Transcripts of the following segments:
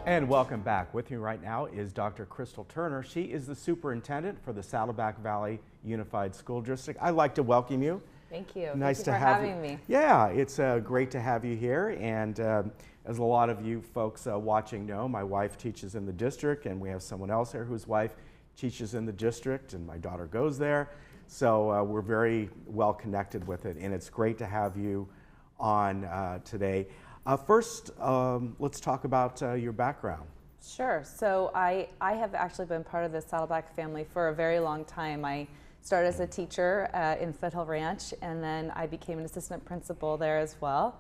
And welcome back. With me right now is Dr. Crystal Turner. She is the superintendent for the Saddleback Valley Unified School District. I'd like to welcome you. Thank you. Nice Thank you to for have having me. Yeah, it's great to have you here. And as a lot of you folks watching know, my wife teaches in the district, and we have someone else here whose wife teaches in the district, and my daughter goes there. So we're very well connected with it, and it's great to have you on today. First, let's talk about your background. Sure. So I have actually been part of the Saddleback family for a very long time. I started as a teacher in Foothill Ranch, and then I became an assistant principal there as well.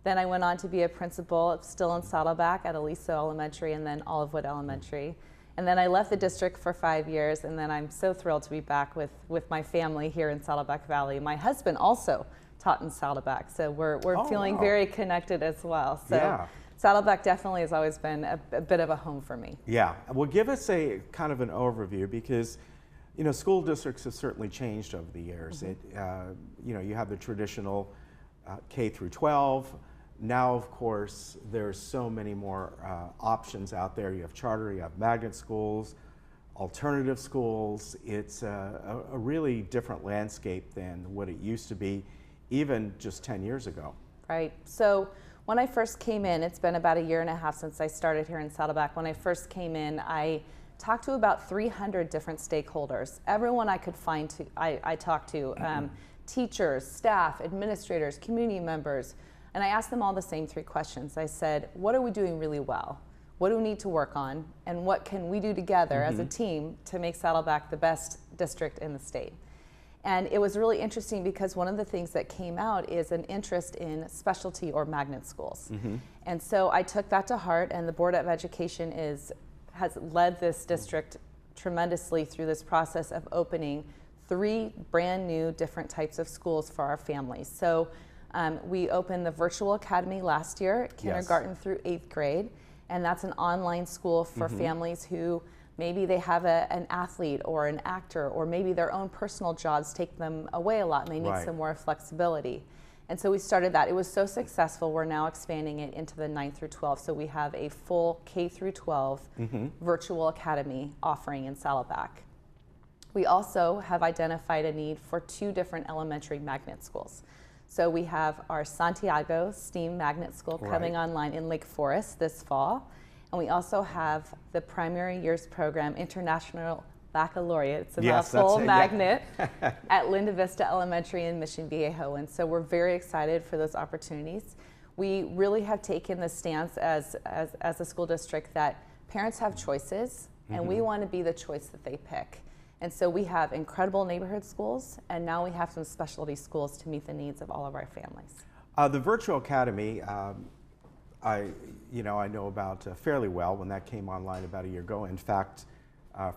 Then I went on to be a principal, still in Saddleback at Aliso Elementary and then Olivewood Elementary. And then I left the district for 5 years, and then I'm so thrilled to be back with my family here in Saddleback Valley. My husband also taught in Saddleback, so we're feeling very connected as well. So yeah. Saddleback definitely has always been a bit of a home for me. Yeah, well, give us a kind of an overview, because you know, school districts have certainly changed over the years. You know, you have the traditional K through 12. Now, of course, there's so many more options out there. You have charter, you have magnet schools, alternative schools. It's a really different landscape than what it used to be even just 10 years ago. Right. So when I first came in, it's been about 1.5 years since I started here in Saddleback. When I first came in, I talked to about 300 different stakeholders. Everyone I could find, I talked to, teachers, staff, administrators, community members, and I asked them all the same 3 questions. I said, what are we doing really well? What do we need to work on? And what can we do together as a team to make Saddleback the best district in the state? And it was really interesting because one of the things that came out is an interest in specialty or magnet schools. And so I took that to heart, and the Board of Education has led this district tremendously through this process of opening 3 brand new different types of schools for our families. So we opened the Virtual Academy last year, kindergarten through 8th grade, and that's an online school for families who maybe they have an athlete or an actor, or maybe their own personal jobs take them away a lot and they need some more flexibility. And so we started that. It was so successful, we're now expanding it into the 9th through 12th. So we have a full K through 12 virtual academy offering in Saddleback. We also have identified a need for 2 different elementary magnet schools. So we have our Santiago STEAM Magnet School coming online in Lake Forest this fall. And we also have the primary years program, International Baccalaureate, it's a mouthful, magnet, at Linda Vista Elementary in Mission Viejo. And so we're very excited for those opportunities. We really have taken the stance as a school district that parents have choices, and we want to be the choice that they pick. And so we have incredible neighborhood schools, and now we have some specialty schools to meet the needs of all of our families. The Virtual Academy, I know about fairly well when that came online about 1 year ago. In fact,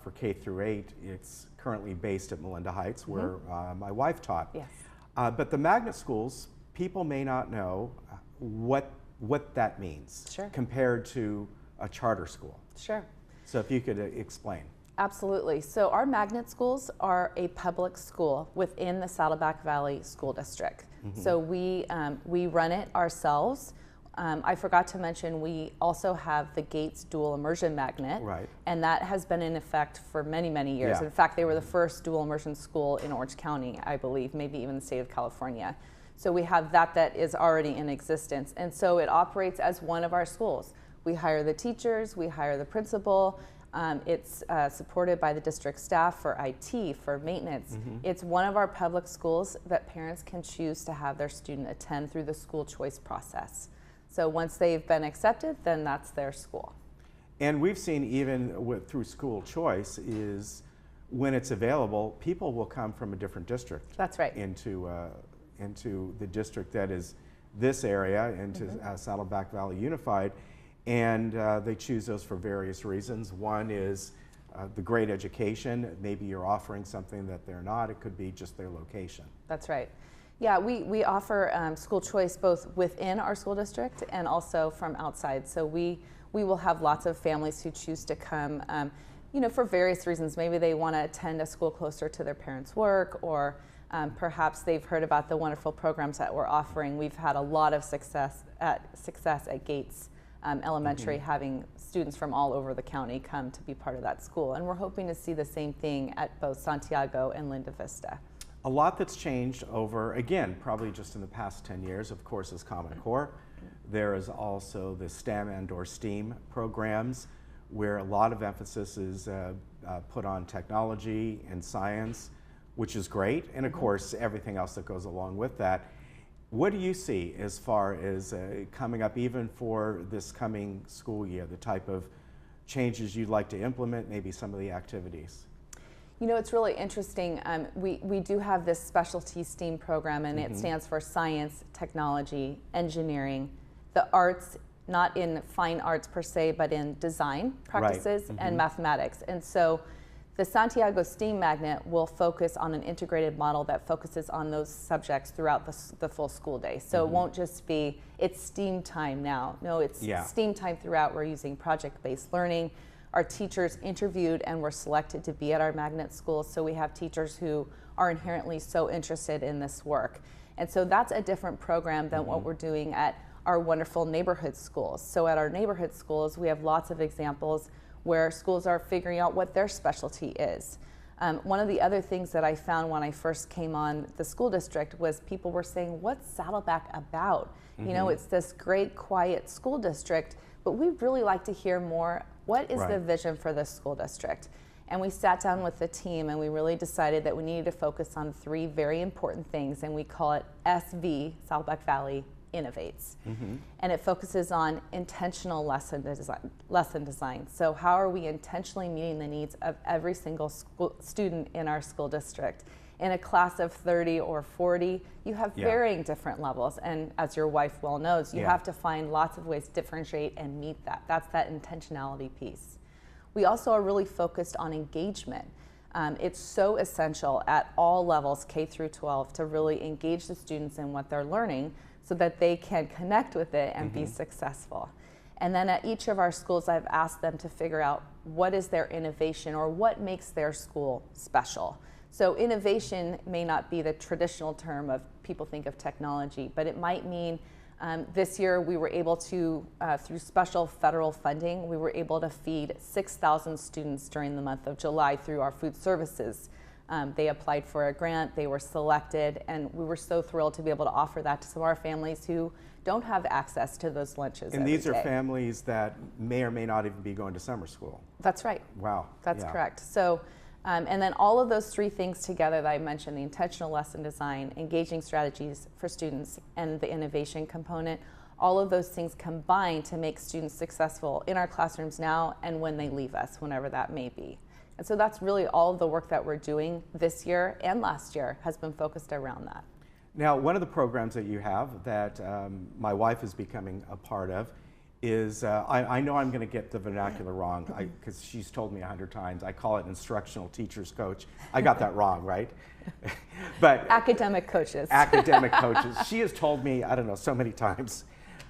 for K through 8, it's currently based at Melinda Heights, where my wife taught. Yes. But the magnet schools, people may not know what that means compared to a charter school. Sure. So if you could explain. Absolutely. So our magnet schools are a public school within the Saddleback Valley School District. So we run it ourselves. I forgot to mention, we also have the Gates Dual Immersion Magnet, and that has been in effect for many, many years. In fact, they were the first dual immersion school in Orange County, I believe, maybe even the state of California. So we have that is already in existence, and so it operates as one of our schools. We hire the teachers, we hire the principal. It's supported by the district staff for IT, for maintenance. It's one of our public schools that parents can choose to have their student attend through the school choice process. So once they've been accepted, then that's their school. And we've seen even through school choice is when it's available, people will come from a different district. That's right. Into the district that is this area, into Saddleback Valley Unified. And they choose those for various reasons. One is the great education. Maybe you're offering something that they're not. It could be just their location. That's right. Yeah, we offer school choice both within our school district and also from outside. So we will have lots of families who choose to come, for various reasons. Maybe they want to attend a school closer to their parents' work, or perhaps they've heard about the wonderful programs that we're offering. We've had a lot of success at Gates Elementary, having students from all over the county come to be part of that school. And we're hoping to see the same thing at both Santiago and Linda Vista. A lot that's changed over, again, probably just in the past 10 years, of course, is Common Core. There is also the STEM and/or STEAM programs, where a lot of emphasis is put on technology and science, which is great, and of course, everything else that goes along with that. What do you see as far as coming up, even for this coming school year, the type of changes you'd like to implement, maybe some of the activities? You know, it's really interesting. We do have this specialty STEAM program, and it stands for science, technology, engineering, the arts, not in fine arts per se, but in design practices and mathematics. And so the Santiago STEAM Magnet will focus on an integrated model that focuses on those subjects throughout the full school day. So it won't just be, it's STEAM time now. No, it's STEAM time throughout. We're using project-based learning. Our teachers interviewed and were selected to be at our magnet schools. So we have teachers who are inherently so interested in this work. And so that's a different program than what we're doing at our wonderful neighborhood schools. So at our neighborhood schools, we have lots of examples where schools are figuring out what their specialty is. One of the other things that I found when I first came on the school district was people were saying, what's Saddleback about? You know, it's this great, quiet school district, but we'd really like to hear more. What is the vision for this school district? And we sat down with the team and we really decided that we needed to focus on 3 very important things, and we call it SV, Saddleback Valley Innovates. And it focuses on intentional lesson design. So how are we intentionally meeting the needs of every single student in our school district? In a class of 30 or 40, you have varying different levels. And as your wife well knows, you have to find lots of ways to differentiate and meet that. That's that intentionality piece. We also are really focused on engagement. It's so essential at all levels, K through 12, to really engage the students in what they're learning so that they can connect with it and be successful. And then at each of our schools, I've asked them to figure out what is their innovation or what makes their school special. So innovation may not be the traditional term of people think of technology, but it might mean this year we were able to, through special federal funding, we were able to feed 6,000 students during the month of July through our food services. They applied for a grant, they were selected, and we were so thrilled to be able to offer that to some of our families who don't have access to those lunches. And these are families that may or may not even be going to summer school. That's right. Wow. That's correct. So, and then all of those 3 things together that I mentioned, the intentional lesson design, engaging strategies for students, and the innovation component, all of those things combine to make students successful in our classrooms now and when they leave us, whenever that may be. And so that's really all of the work that we're doing this year and last year has been focused around that. Now, one of the programs that you have that my wife is becoming a part of is, I know I'm going to get the vernacular wrong because she's told me 100 times. I call it Instructional Teachers Coach. I got that wrong, right? But academic coaches. Academic coaches. She has told me, I don't know, so many times,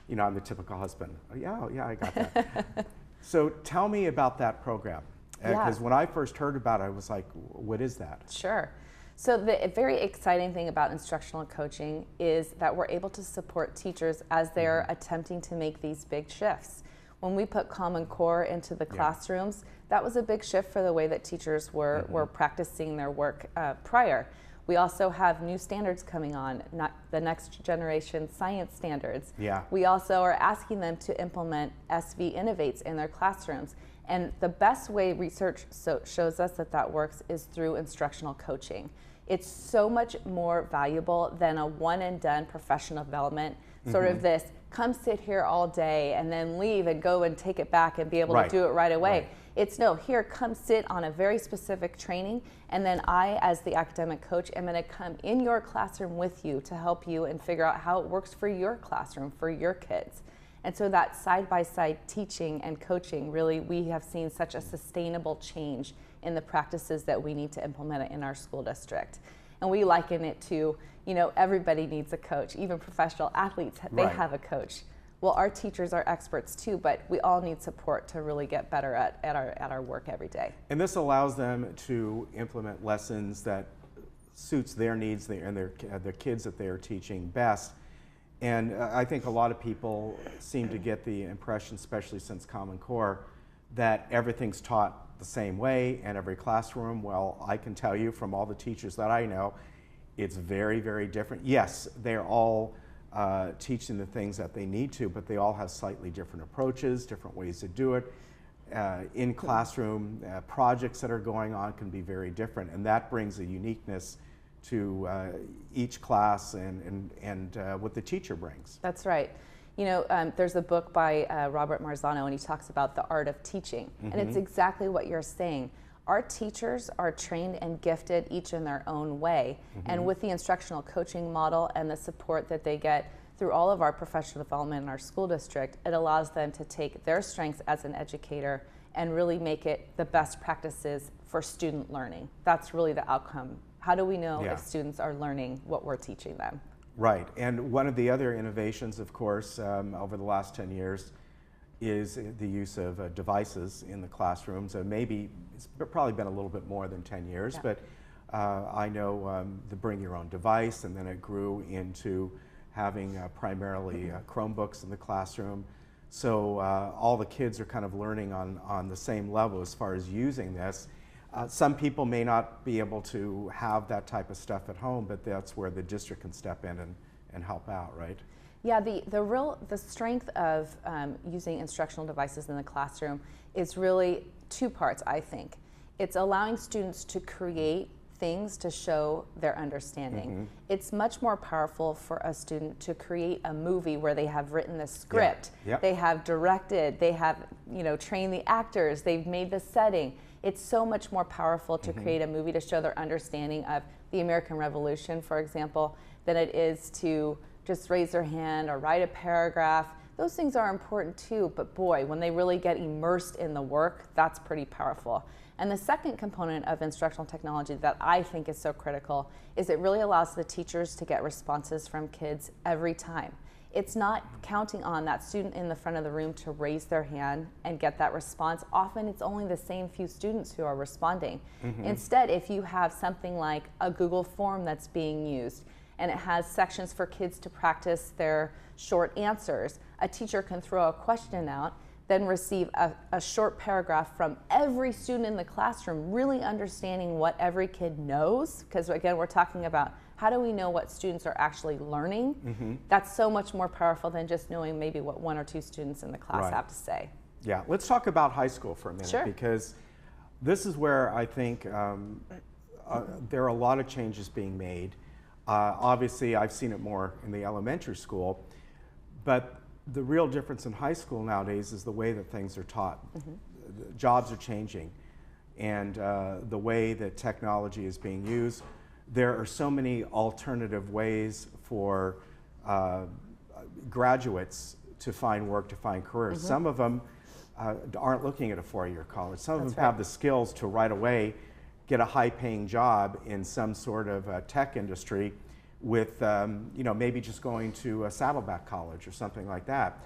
you know, I'm the typical husband. Oh, yeah, I got that. So tell me about that program. Because when I first heard about it, I was like, what is that? Sure. So the very exciting thing about instructional coaching is that we're able to support teachers as they're attempting to make these big shifts. When we put Common Core into the classrooms, that was a big shift for the way that teachers were practicing their work prior. We also have new standards coming on, not the next generation science standards. We also are asking them to implement SV Innovates in their classrooms. And the best way research shows us that that works is through instructional coaching. It's so much more valuable than a one and done professional development, sort of this, come sit here all day and then leave and go and take it back and be able to do it right away. It's no, here, come sit on a very specific training, and then I, as the academic coach, am going to come in your classroom with you to help you and figure out how it works for your classroom, for your kids. And so that side-by-side teaching and coaching, really, we have seen such a sustainable change in the practices that we need to implement in our school district. And we liken it to, you know, everybody needs a coach, even professional athletes, they have a coach. Well, our teachers are experts too, but we all need support to really get better at our work every day. And this allows them to implement lessons that suits their needs and their kids that they are teaching best. And I think a lot of people seem to get the impression, especially since Common Core, that everything's taught the same way in every classroom. Well, I can tell you from all the teachers that I know, it's very, very different. Yes, they're all teaching the things that they need to, but they all have slightly different approaches, different ways to do it. In classroom projects that are going on can be very different, and that brings a uniqueness to each class and what the teacher brings. That's right. You know, there's a book by Robert Marzano, and he talks about the art of teaching, and it's exactly what you're saying. Our teachers are trained and gifted each in their own way, and with the instructional coaching model and the support that they get through all of our professional development in our school district, it allows them to take their strengths as an educator and really make it the best practices for student learning. That's really the outcome. How do we know if students are learning what we're teaching them? Right, and one of the other innovations, of course, over the last 10 years is the use of devices in the classrooms. Maybe it's probably been a little bit more than 10 years, but I know the bring your own device, and then it grew into having primarily Chromebooks in the classroom. So all the kids are kind of learning on the same level as far as using this. Some people may not be able to have that type of stuff at home, but that's where the district can step in and help out, right? Yeah, the strength of using instructional devices in the classroom is really two parts, I think. It's allowing students to create things to show their understanding. It's much more powerful for a student to create a movie where they have written the script, they have directed, they have trained the actors, they've made the setting. It's so much more powerful to create a movie to show their understanding of the American Revolution, for example, than it is to just raise their hand or write a paragraph. Those things are important too, but boy, when they really get immersed in the work, that's pretty powerful. And the second component of instructional technology that I think is so critical is it really allows the teachers to get responses from kids every time. It's not counting on that student in the front of the room to raise their hand and get that response. Often it's only the same few students who are responding. Instead, if you have something like a Google form that's being used and it has sections for kids to practice their short answers, a teacher can throw a question out, then receive a short paragraph from every student in the classroom, really understanding what every kid knows, because again, we're talking about how do we know what students are actually learning? That's so much more powerful than just knowing maybe what one or two students in the class have to say. Yeah, let's talk about high school for a minute, because this is where I think there are a lot of changes being made. Obviously, I've seen it more in the elementary school, but the real difference in high school nowadays is the way that things are taught. Jobs are changing, and the way that technology is being used. There are so many alternative ways for graduates to find work, to find careers. Some of them aren't looking at a four-year college. Some of them have the skills to right away get a high-paying job in some sort of tech industry with maybe just going to a Saddleback College or something like that.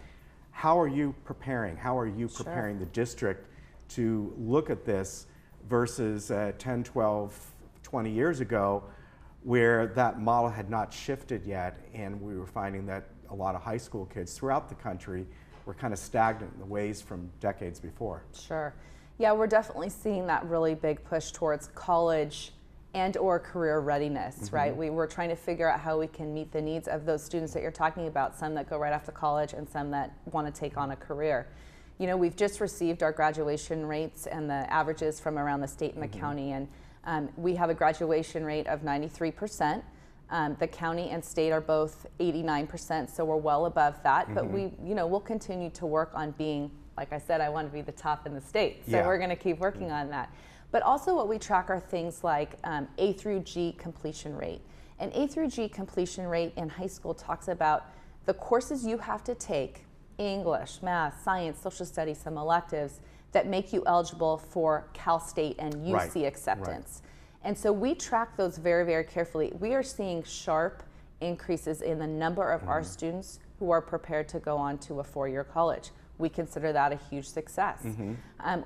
How are you preparing? How are you preparing the district to look at this versus 10, 12, 20 years ago, where that model had not shifted yet, and we were finding that a lot of high school kids throughout the country were kind of stagnant in the ways from decades before? Sure. Yeah, we're definitely seeing that really big push towards college and or career readiness, right? We're trying to figure out how we can meet the needs of those students that you're talking about, some that go right after college and some that want to take on a career. You know, we've just received our graduation rates and the averages from around the state and the county, and we have a graduation rate of 93%. The county and state are both 89%, so we're well above that, but we'll continue to work on being, like I said, I want to be the top in the state, so we're going to keep working on that. But also what we track are things like A through G completion rate. And A through G completion rate in high school talks about the courses you have to take, English, math, science, social studies, some electives, that make you eligible for Cal State and UC acceptance. And so we track those very, very carefully. We are seeing sharp increases in the number of our students who are prepared to go on to a four-year college. We consider that a huge success.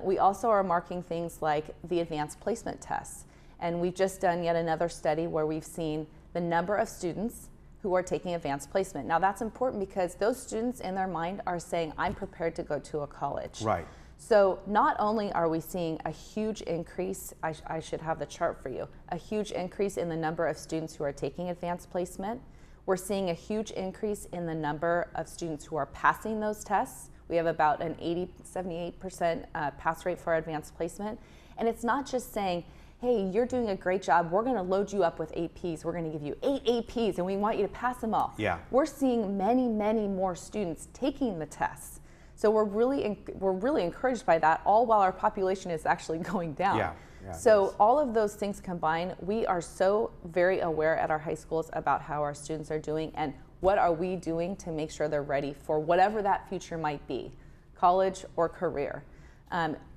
We also are marking things like the advanced placement tests. And we've just done yet another study where we've seen the number of students who are taking advanced placement. Now that's important because those students in their mind are saying, I'm prepared to go to a college. Right. So not only are we seeing a huge increase, I should have the chart for you, a huge increase in the number of students who are taking advanced placement, we're seeing a huge increase in the number of students who are passing those tests. We have about an 78% pass rate for our advanced placement. And it's not just saying, hey, you're doing a great job, we're gonna load you up with APs, we're gonna give you 8 APs and we want you to pass them all. Yeah. We're seeing many, many more students taking the tests. So we're really encouraged by that, all while our population is actually going down. Yeah. Yeah, so all of those things combined, we are so very aware at our high schools about how our students are doing and what are we doing to make sure they're ready for whatever that future might be, college or career.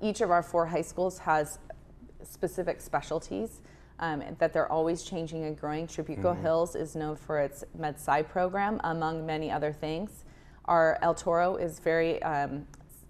Each of our 4 high schools has specific specialties that they're always changing and growing. Trabuco Hills is known for its Med-Sci program, among many other things. Our El Toro is very,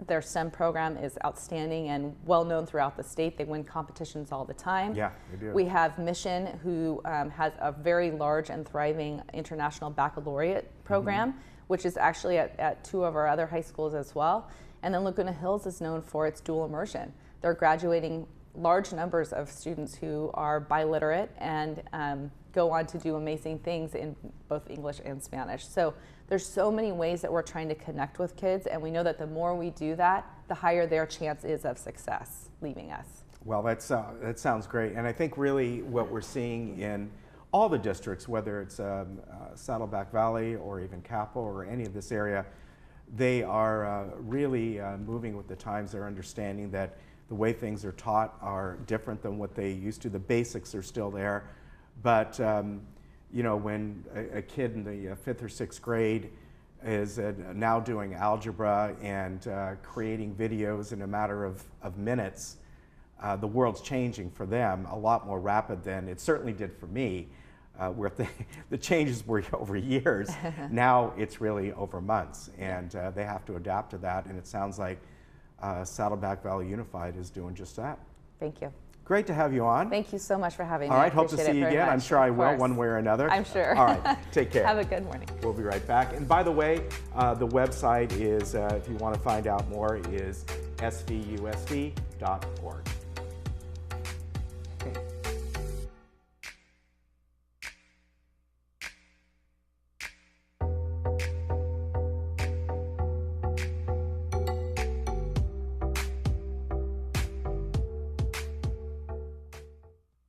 their STEM program is outstanding and well known throughout the state. They win competitions all the time. Yeah, they do. We have Mission, who has a very large and thriving international baccalaureate program, which is actually at 2 of our other high schools as well. And then Laguna Hills is known for its dual immersion. They're graduating large numbers of students who are biliterate and go on to do amazing things in both English and Spanish. So there's so many ways that we're trying to connect with kids, and we know that the more we do that, the higher their chance is of success leaving us. Well, that sounds great. And I think really what we're seeing in all the districts, whether it's Saddleback Valley or even Capo or any of this area, they are really moving with the times. They're understanding that the way things are taught are different than what they used to. The basics are still there, but you know, when a kid in the 5th or 6th grade is now doing algebra and creating videos in a matter of minutes, the world's changing for them a lot more rapid than it certainly did for me, where the changes were over years. Now it's really over months, and they have to adapt to that, and it sounds like Saddleback Valley Unified is doing just that. Thank you. Great to have you on. Thank you so much for having me. All right, hope to see you again. I'm sure I will, one way or another. I'm sure. All right, take care. Have a good morning. We'll be right back. And by the way, the website is, if you want to find out more, is svusd.org.